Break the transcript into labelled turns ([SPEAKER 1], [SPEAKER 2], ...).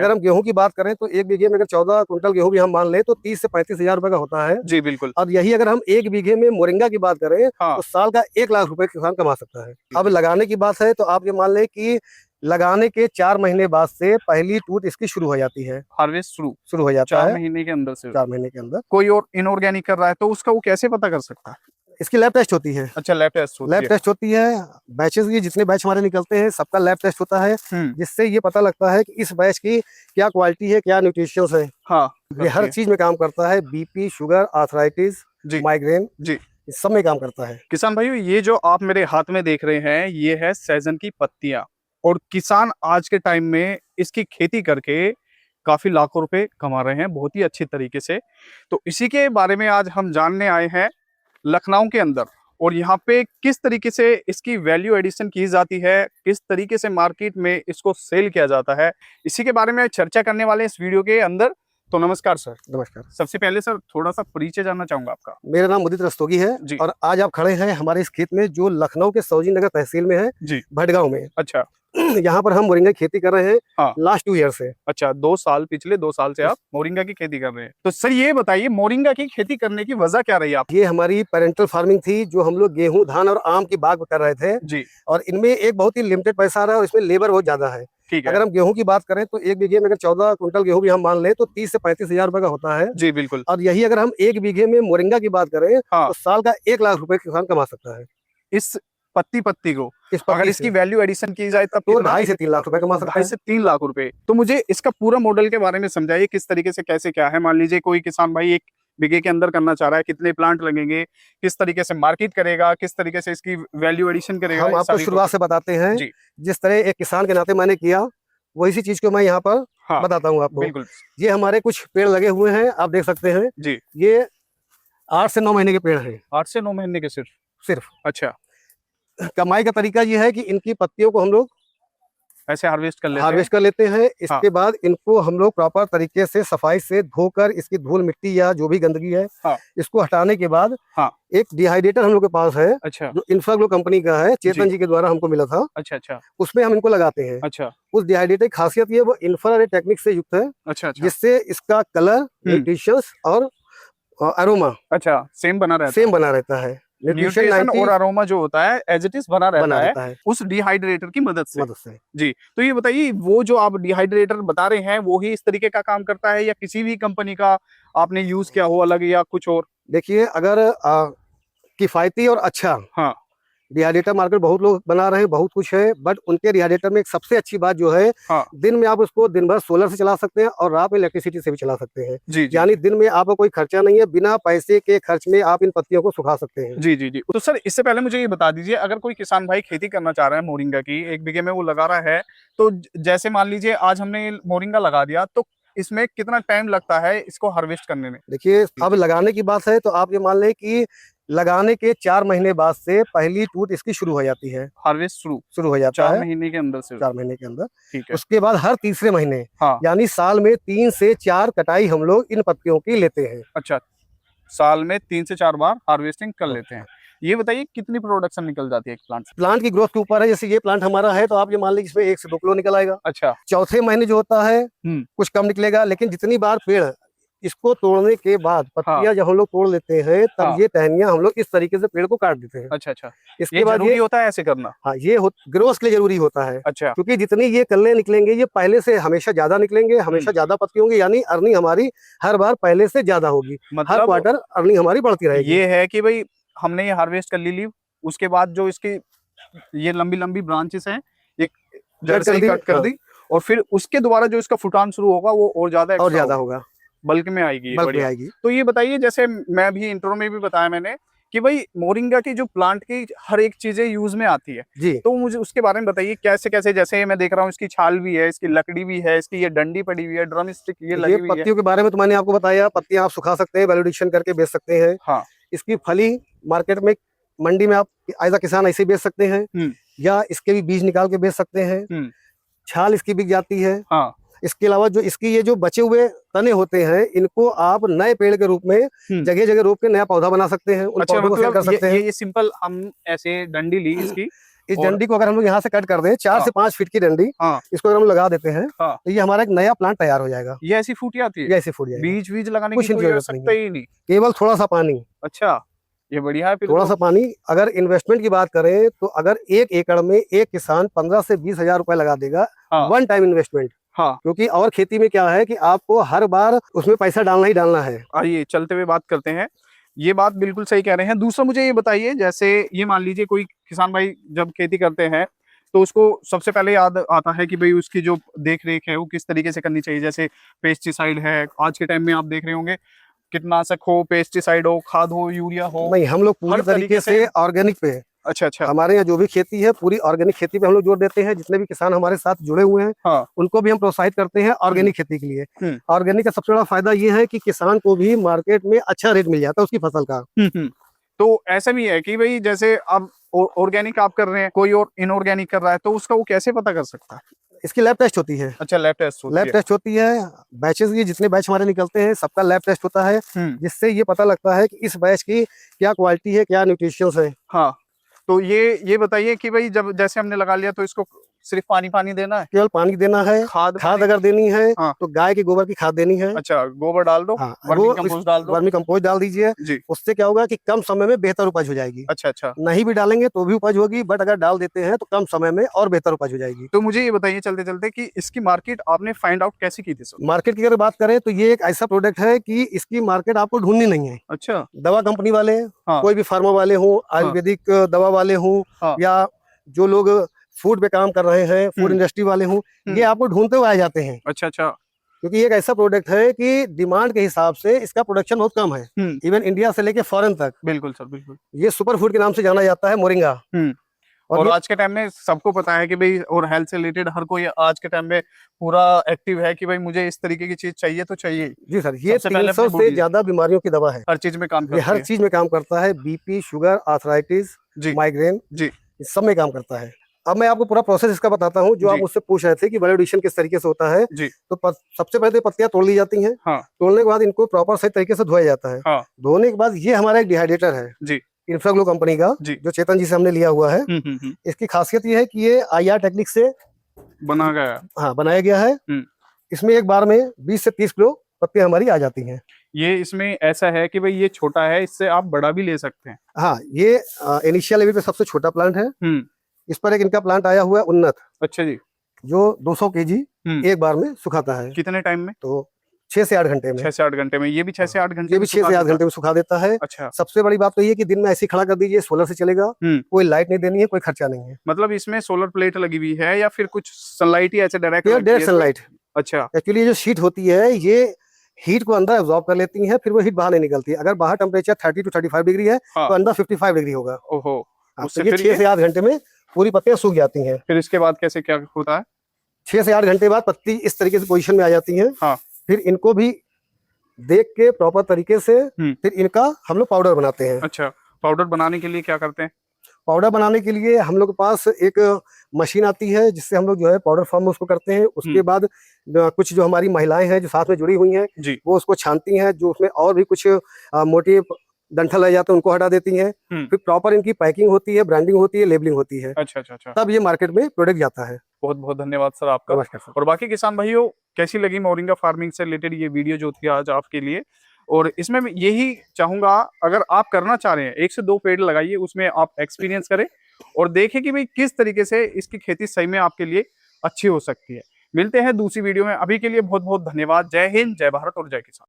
[SPEAKER 1] अगर हम गेहूं की बात करें तो एक बीघे में अगर 14 कुंटल गेहूं भी हम मान लें तो 30 से 35 हजार रुपए का होता है।
[SPEAKER 2] जी बिल्कुल।
[SPEAKER 1] और यही अगर हम एक बीघे में मोरिंगा की बात करें
[SPEAKER 2] हाँ।
[SPEAKER 1] तो साल का 1 लाख रुपए किसान कमा सकता है। अब लगाने की बात है तो आप ये मान लें कि लगाने के 4 महीने बाद से पहली टूट इसकी शुरू हो जाती है।
[SPEAKER 2] हार्वेस्ट शुरू
[SPEAKER 1] हो जाता
[SPEAKER 2] 4
[SPEAKER 1] है
[SPEAKER 2] महीने के अंदर से।
[SPEAKER 1] 4 महीने के अंदर।
[SPEAKER 2] कोई और इनऑर्गेनिक कर रहा है तो उसका वो कैसे पता कर सकता है?
[SPEAKER 1] इसकी लैब टेस्ट होती है।
[SPEAKER 2] अच्छा, लैब टेस्ट होती है।
[SPEAKER 1] बैचेस की जितने बैच हमारे निकलते हैं सबका लैब टेस्ट होता है, जिससे ये पता लगता है कि इस बैच की क्या क्वालिटी है, क्या न्यूट्रिशंस है।
[SPEAKER 2] हाँ,
[SPEAKER 1] ये हर चीज में काम करता है, बीपी, शुगर, आर्थराइटिस, माइग्रेन,
[SPEAKER 2] जी
[SPEAKER 1] सब में काम करता है।
[SPEAKER 2] किसान भाइयों, ये जो आप मेरे हाथ में देख रहे हैं ये है सहजन की पत्तियां, और किसान आज के टाइम में इसकी खेती करके काफी लाखों रुपए कमा रहे हैं बहुत ही अच्छी तरीके से। तो इसी के बारे में आज हम जानने आए हैं लखनऊ के अंदर, और यहाँ पे किस तरीके से इसकी वैल्यू एडिशन की जाती है, किस तरीके से मार्केट में इसको सेल किया जाता है, इसी के बारे में चर्चा करने वाले इस वीडियो के अंदर। तो नमस्कार सर।
[SPEAKER 1] नमस्कार।
[SPEAKER 2] सबसे पहले सर थोड़ा सा परिचय जानना चाहूंगा आपका।
[SPEAKER 1] मेरा नाम उदित रस्तोगी है
[SPEAKER 2] जी।
[SPEAKER 1] और आज आप खड़े हैं हमारे इस खेत में जो लखनऊ के सौजी नगर तहसील में है,
[SPEAKER 2] जी,
[SPEAKER 1] भटगांव में।
[SPEAKER 2] अच्छा।
[SPEAKER 1] यहाँ पर हम मोरिंगा की खेती कर रहे हैं।
[SPEAKER 2] हाँ।
[SPEAKER 1] लास्ट 2 ईयर से।
[SPEAKER 2] अच्छा, 2 साल, पिछले 2 साल से आप मोरिंगा की खेती कर रहे हैं। तो सर ये बताइए, मोरिंगा की खेती करने की वजह क्या रही आप?
[SPEAKER 1] ये हमारी पेरेंटल फार्मिंग थी, जो हम लोग गेहूं, धान और आम की बाग कर रहे थे
[SPEAKER 2] जी।
[SPEAKER 1] और इनमें एक बहुत ही लिमिटेड पैसा आ रहा है और इसमें लेबर बहुत ज्यादा है।
[SPEAKER 2] ठीक है।
[SPEAKER 1] अगर हम गेहूं की बात करें तो एक बीघे में अगर 14 कुंटल गेहूं भी हम मान लें तो 30 से 35 हजार रुपए का होता है।
[SPEAKER 2] जी बिल्कुल।
[SPEAKER 1] और यही अगर हम एक बीघे में मोरिंगा की बात करें
[SPEAKER 2] हाँ।
[SPEAKER 1] तो साल का 1 लाख रुपए किसान कमा सकता है।
[SPEAKER 2] इस पत्ती को अगर
[SPEAKER 1] पत्ती
[SPEAKER 2] इसकी वैल्यू एडिशन की जाए तब
[SPEAKER 1] तो 2.5 से 3 लाख रुपए कमा सकता है।
[SPEAKER 2] 2.5 से 3 लाख रुपए। तो मुझे इसका पूरा मॉडल के बारे में समझाइए, किस तरीके से कैसे क्या है। मान लीजिए कोई किसान भाई 1 बीघे के अंदर करना चाह रहा है, कितने प्लांट लगेंगे, किस तरीके से मार्केट करेगा, किस तरीके से इसकी वैल्यू एडिशन करेगा।
[SPEAKER 1] हम आपको शुरुआत से बताते हैं। जिस तरह एक किसान के नाते मैंने किया वही सी चीज को मैं यहाँ पर बताता हूँ आपको।
[SPEAKER 2] बिल्कुल।
[SPEAKER 1] ये हमारे कुछ पेड़ लगे हुए हैं, आप देख सकते हैं जी। ये 8 से 9 महीने के पेड़ हैं।
[SPEAKER 2] 8 से 9 महीने के सिर्फ। अच्छा।
[SPEAKER 1] कमाई का तरीका ये है कि इनकी पत्तियों को हम लोग
[SPEAKER 2] ऐसे हार्वेस्ट कर
[SPEAKER 1] लेते हैं। इसके बाद इनको हम लोग प्रॉपर तरीके से सफाई से धोकर इसकी धूल मिट्टी या जो भी गंदगी है इसको हटाने के बाद एक डिहाइड्रेटर हम लोग के पास है। अच्छा। जो इन्फाग्लो कंपनी का है, चेतन जी के द्वारा हमको मिला था। अच्छा। उसमें हम इनको लगाते हैं। अच्छा। उस डिहाइड्रेटर की खासियत ये वो इंफ्रारेड टेक्निक से युक्त है। अच्छा। जिससे इसका कलर, न्यूट्रिशंस और अरोमा
[SPEAKER 2] सेम बना
[SPEAKER 1] रहता है।
[SPEAKER 2] न्यूट्रिशन और अरोमा जो होता है एज इट इज बना रहता है उस डिहाइड्रेटर की मदद से। जी। तो ये बताइए, वो जो आप डिहाइड्रेटर बता रहे हैं वो ही इस तरीके का काम करता है या किसी भी कंपनी का आपने यूज किया हो अलग या कुछ और?
[SPEAKER 1] देखिए, अगर किफायती और अच्छा डिहाइड्रेटर मार्केट बहुत लोग बना रहे हैं, बहुत कुछ है, बट उनके डिहाइड्रेटर में एक सबसे अच्छी बात जो है दिन में आप उसको दिन भर सोलर से चला सकते हैं और रात में इलेक्ट्रिसिटी से भी चला सकते हैं। यानी दिन में आपको कोई खर्चा नहीं है, बिना पैसे के खर्च में आप इन पत्तियों को सुखा सकते हैं।
[SPEAKER 2] जी। तो सर इससे पहले मुझे ये बता दीजिए, अगर कोई किसान भाई खेती करना चाह रहा है मोरिंगा की, 1 बीघे में वो लगा रहा है, तो जैसे मान लीजिए आज हमने मोरिंगा लगा दिया तो इसमें कितना टाइम लगता है इसको हार्वेस्ट करने में?
[SPEAKER 1] देखिए, अब लगाने की बात है तो आप ये मान लें कि लगाने के 4 महीने बाद से पहली टूट इसकी शुरू हो जाती है।
[SPEAKER 2] हार्वेस्ट शुरू हो जाता है 4 महीने के अंदर से।
[SPEAKER 1] 4 महीने के अंदर।
[SPEAKER 2] ठीक है।
[SPEAKER 1] उसके बाद हर तीसरे महीने यानी साल में 3 से 4 कटाई हम लोग इन पत्तियों की लेते हैं।
[SPEAKER 2] अच्छा, साल में 3 से 4 बार हार्वेस्टिंग कर लेते हैं। ये बताइए कितनी प्रोडक्शन निकल जाती है एक
[SPEAKER 1] प्लांट की ग्रोथ के ऊपर है। जैसे ये प्लांट हमारा है तो आप ये मान लीजिए इसमें 1 से 2 किलो निकल आएगा। अच्छा। चौथे महीने जो होता है कुछ कम निकलेगा, लेकिन जितनी बार पेड़ इसको तोड़ने के बाद पत्तियां जब हम लोग तोड़ लेते हैं तब ये टहनियां हम लोग इस तरीके से पेड़ को काट देते हैं।
[SPEAKER 2] अच्छा। इसके बाद ये होता है ऐसे करना?
[SPEAKER 1] हाँ, ये ग्रोथ के लिए जरूरी होता है। अच्छा। क्योंकि जितनी ये कल्ले निकलेंगे ये पहले से हमेशा ज्यादा निकलेंगे, हमेशा ज्यादा पत्ती होंगी, यानी अर्निंग हमारी हर बार पहले से ज्यादा होगी। हर क्वार्टर अर्निंग हमारी बढ़ती रहेगी।
[SPEAKER 2] ये है कि भाई हमने ये हार्वेस्ट कर ली, उसके बाद जो इसकी ये लंबी लंबी ब्रांचेस हैं ये जड़ से कट कर दी, और फिर उसके द्वारा जो इसका फुटान शुरू होगा वो और ज्यादा होगा, बल्क में आएगी। तो ये बताइए, जैसे मैं भी इंट्रो में भी बताया मैंने कि भाई मोरिंगा की जो प्लांट की हर एक चीजें यूज में आती है जी, तो मुझे उसके बारे में बताइए कैसे कैसे। जैसे मैं देख रहा हूँ इसकी छाल भी है, इसकी लकड़ी भी है, इसकी ये डंडी पड़ी हुई है, ड्रम स्टिक ये लगी हुई है।
[SPEAKER 1] पत्तियों के बारे में तो मैंने आपको बताया, पत्तियां आप सुखा सकते हैं, वैल्यूएडिशन करके बेच सकते हैं। हाँ। इसकी फली मार्केट में, मंडी में आप एज अ किसान ऐसे बेच सकते हैं, या इसके भी बीज निकाल के बेच सकते हैं। छाल इसकी बिक जाती है। हाँ। इसके अलावा जो इसकी ये जो बचे हुए तने होते हैं इनको आप नए पेड़ के रूप में जगह जगह रोप के नया पौधा बना सकते हैं। उन पौधों को सेल कर सकते हैं।
[SPEAKER 2] ये सिंपल हम ऐसे डंडी ली इसकी
[SPEAKER 1] इस डंडी को अगर हम लोग यहाँ से कट कर दें 4 से 5 फीट की डंडी, इसको अगर हम लगा देते हैं तो ये हमारा एक नया प्लांट तैयार हो जाएगा।
[SPEAKER 2] ये ऐसी फूट आती है?
[SPEAKER 1] ये ऐसे फूट जाएगा,
[SPEAKER 2] बीज लगाने की कोई आवश्यकता ही नहीं,
[SPEAKER 1] केवल थोड़ा सा पानी।
[SPEAKER 2] अच्छा, ये बढ़िया है। फिर
[SPEAKER 1] थोड़ा सा पानी। अगर इन्वेस्टमेंट की बात करें तो अगर 1 एकड़ में एक किसान 15 से 20 हजार रुपए लगा देगा, वन टाइम इन्वेस्टमेंट। क्योंकि और खेती में क्या है कि आपको हर बार उसमें पैसा डालना ही डालना है।
[SPEAKER 2] आइए चलते हुए बात करते हैं, ये बात बिल्कुल सही कह रहे हैं। दूसरा मुझे ये बताइए, जैसे ये मान लीजिए कोई किसान भाई जब खेती करते हैं तो उसको सबसे पहले याद आता है कि भाई उसकी जो देख रेख है वो किस तरीके से करनी चाहिए। जैसे पेस्टिसाइड है, आज के टाइम में आप देख रहे होंगे कीटनाशक हो, पेस्टिसाइड हो, खाद हो, यूरिया हो।
[SPEAKER 1] नहीं, हम लोग पूरी तरीके से ऑर्गेनिक पे।
[SPEAKER 2] अच्छा,
[SPEAKER 1] हमारे यहाँ जो भी खेती है पूरी ऑर्गेनिक खेती पे हम लोग जोर देते हैं। जितने भी किसान हमारे साथ जुड़े हुए हैं उनको भी हम प्रोत्साहित करते हैं ऑर्गेनिक खेती के लिए। ऑर्गेनिक का सबसे बड़ा फायदा ये है कि किसान को भी मार्केट में अच्छा रेट मिल जाता है उसकी फसल का।
[SPEAKER 2] तो ऐसा भी है कि भाई जैसे अब ऑर्गेनिक आप कर रहे हैं, कोई और इनऑर्गेनिक कर रहा है, तो उसका वो कैसे पता कर सकता है?
[SPEAKER 1] इसकी लैब टेस्ट होती है।
[SPEAKER 2] अच्छा, लैब टेस्ट होती है।
[SPEAKER 1] बैचेस की जितने बैच हमारे निकलते हैं सबका लैब टेस्ट होता है, जिससे ये पता लगता है कि इस बैच की क्या क्वालिटी है, क्या न्यूट्रिशंस है।
[SPEAKER 2] हाँ, तो ये बताइए कि भाई जब जैसे हमने लगा लिया तो इसको सिर्फ पानी देना है?
[SPEAKER 1] केवल पानी देना है। खाद अगर देनी है तो गाय के गोबर की खाद देनी है।
[SPEAKER 2] अच्छा, गोबर डाल दो। वर्मी कंपोस्ट डाल दो।
[SPEAKER 1] वर्मी कंपोस्ट डाल दीजिए। उससे क्या होगा कि कम समय में बेहतर उपज हो जाएगी।
[SPEAKER 2] अच्छा, नहीं
[SPEAKER 1] भी डालेंगे तो भी उपज होगी, बट अगर डाल देते हैं तो कम समय में और बेहतर उपज हो जाएगी।
[SPEAKER 2] तो मुझे ये बताइए चलते चलते कि इसकी मार्केट आपने फाइंड आउट कैसे की थी सर?
[SPEAKER 1] मार्केट की अगर बात करें तो ये एक ऐसा प्रोडक्ट है कि इसकी मार्केट आपको ढूंढनी नहीं है।
[SPEAKER 2] अच्छा,
[SPEAKER 1] दवा कंपनी वाले, कोई भी फार्मा वाले हो, आयुर्वेदिक दवा वाले हो, या जो लोग फूड पे काम कर रहे हैं, फूड इंडस्ट्री वाले हों, ये आपको ढूंढते हुए आ जाते हैं।
[SPEAKER 2] अच्छा,
[SPEAKER 1] क्योंकि ये एक ऐसा प्रोडक्ट है कि डिमांड के हिसाब से इसका प्रोडक्शन बहुत कम है, इवन इंडिया से लेके फॉरेन तक।
[SPEAKER 2] बिल्कुल सर, बिल्कुल।
[SPEAKER 1] ये सुपर फूड के नाम से जाना जाता है, मोरिंगा।
[SPEAKER 2] और आज के टाइम में सबको पता है कि भाई, और हेल्थ से रिलेटेड हर कोई आज के टाइम में पूरा एक्टिव है कि भाई मुझे इस तरीके की चीज चाहिए तो चाहिए।
[SPEAKER 1] जी सर, ये 300 से ज्यादा बीमारियों की दवा है।
[SPEAKER 2] हर चीज में काम करता है।
[SPEAKER 1] हर चीज में काम करता है। बीपी, शुगर, आर्थराइटिस, माइग्रेन, सब में काम करता है। अब मैं आपको पूरा प्रोसेस इसका बताता हूँ। जो आप मुझसे पूछ रहे थे कि वैल्यू एडिशन किस तरीके से होता है, तो सबसे पहले पत्तियां तोड़ ली जाती हैं। तोड़ने के बाद इनको प्रॉपर सही तरीके से धोया जाता है। धोने के बाद ये हमारा एक डिहाइड्रेटर है, इन्फ्राग्लो कंपनी का, जो चेतन जी से हमने लिया हुआ है। इसकी खासियत ये है कि ये IR टेक्निक से बनाया गया है। इसमें एक बार में 20 से 30 किलो पत्तियां हमारी आ जाती हैं।
[SPEAKER 2] ये इसमें ऐसा है कि भाई ये छोटा है, इससे आप बड़ा भी ले सकते हैं।
[SPEAKER 1] हाँ, ये इनिशियल लेवल पे सबसे छोटा प्लांट है। इस पर एक इनका प्लांट आया हुआ है उन्नत। अच्छा जी, जो 200 kg एक बार में सुखाता है।
[SPEAKER 2] कितने टाइम में? तो
[SPEAKER 1] 6 से 8 घंटे में।
[SPEAKER 2] 6 से 8 घंटे में। ये भी 6 से 8 घंटे?
[SPEAKER 1] ये भी 6 से 8 घंटे में सुखा देता है।
[SPEAKER 2] अच्छा।
[SPEAKER 1] सबसे बड़ी बात तो ये कि दिन में ऐसे खड़ा कर दीजिए, सोलर से चलेगा, कोई लाइट नहीं देनी है, कोई खर्चा नहीं है।
[SPEAKER 2] मतलब इसमें सोलर प्लेट लगी हुई है या फिर कुछ सनलाइट ही ऐसे डायरेक्ट?
[SPEAKER 1] सनलाइट।
[SPEAKER 2] अच्छा।
[SPEAKER 1] एक्चुअली जो शीट होती है ये हीट को अंदर एब्जॉर्ब कर लेती है, फिर वो हीट बाहर नहीं निकलती है। अगर बाहर टेम्परेचर 30 to 35 डिग्री है तो अंदर 55 डिग्री होगा।
[SPEAKER 2] ओहो।
[SPEAKER 1] तो ये 6 से 8 घंटे में पूरी पत्तियां सूख जाती हैं।
[SPEAKER 2] फिर इसके बाद कैसे क्या होता है?
[SPEAKER 1] 6 से 8 घंटे बाद पत्ती इस तरीके से पोजीशन में आ जाती है। फिर इनको भी देख के प्रॉपर तरीके से फिर इनका हम लोग पाउडर बनाते हैं।
[SPEAKER 2] अच्छा, पाउडर बनाने के लिए क्या करते हैं?
[SPEAKER 1] पाउडर बनाने के लिए हम लोग के पास एक मशीन आती है जिससे हम लोग जो है पाउडर फॉर्म में उसको करते हैं। उसके बाद कुछ जो हमारी महिलाएं हैं जो साथ में जुड़ी हुई हैं वो उसको छानती हैं, जो उसमें और भी कुछ मोटे डंठल रह जाते हैं उनको हटा देती हैं। फिर प्रॉपर इनकी पैकिंग होती है, ब्रांडिंग होती है, लेबलिंग होती है। अच्छा। तब ये मार्केट में प्रोडक्ट जाता है।
[SPEAKER 2] बहुत बहुत धन्यवाद सर आपका। और बाकी किसान भाइयों, कैसी लगी मोरिंगा फार्मिंग से रिलेटेड ये वीडियो जो थी आज आपके लिए? और इसमें मैं यही चाहूंगा, अगर आप करना चाह रहे हैं 1 से 2 पेड़ लगाइए, उसमें आप एक्सपीरियंस करें और देखें कि भाई किस तरीके से इसकी खेती सही में आपके लिए अच्छी हो सकती है। मिलते हैं दूसरी वीडियो में। अभी के लिए बहुत बहुत धन्यवाद। जय हिंद, जय भारत और जय किसान।